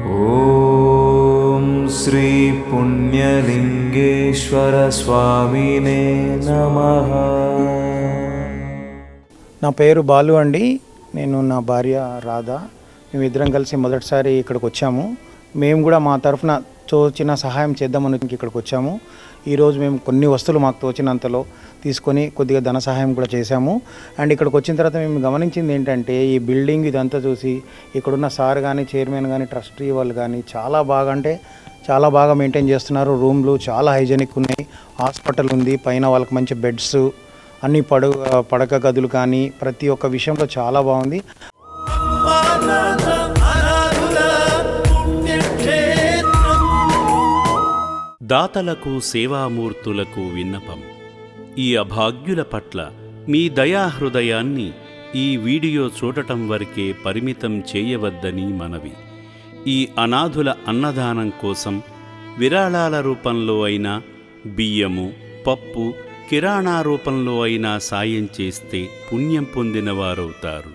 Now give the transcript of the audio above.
ఓం శ్రీ పుణ్యలింగేశ్వర స్వామినే నమః. నా పేరు బాలు అండి. నేను నా భార్య రాధ, మేమిద్దరం కలిసి మొదటిసారి ఇక్కడికి వచ్చాము. మేము కూడా మా తరఫున తోచిన సహాయం చేద్దామని ఇక్కడికి వచ్చాము. ఈరోజు మేము కొన్ని వస్తువులు మాకు తోచినంతలో తీసుకొని కొద్దిగా ధన సహాయం కూడా చేశాము. అండ్ ఇక్కడికి వచ్చిన తర్వాత మేము గమనించింది ఏంటంటే, ఈ బిల్డింగ్ ఇదంతా చూసి ఇక్కడున్న సార్ కానీ, చైర్మన్ కానీ, ట్రస్టీ వాళ్ళు కానీ చాలా బాగా మెయింటైన్ చేస్తున్నారు. రూమ్లు చాలా హైజెనిక్ ఉన్నాయి. హాస్పిటల్ ఉంది, పైన వాళ్ళకి మంచి బెడ్స్, అన్ని పడక గదులు కానీ ప్రతి ఒక్క విషయంలో చాలా బాగుంది. దాతలకు, సేవామూర్తులకు విన్నపం. ఈ అభాగ్యుల పట్ల మీ దయాహృదయాన్ని ఈ వీడియో చూడటం వరకే పరిమితం చేయవద్దని మనవి. ఈ అనాథుల అన్నదానం కోసం విరాళాల రూపంలో అయినా, బియ్యము, పప్పు, కిరాణా రూపంలో అయినా సాయం చేస్తే పుణ్యం పొందినవారవుతారు.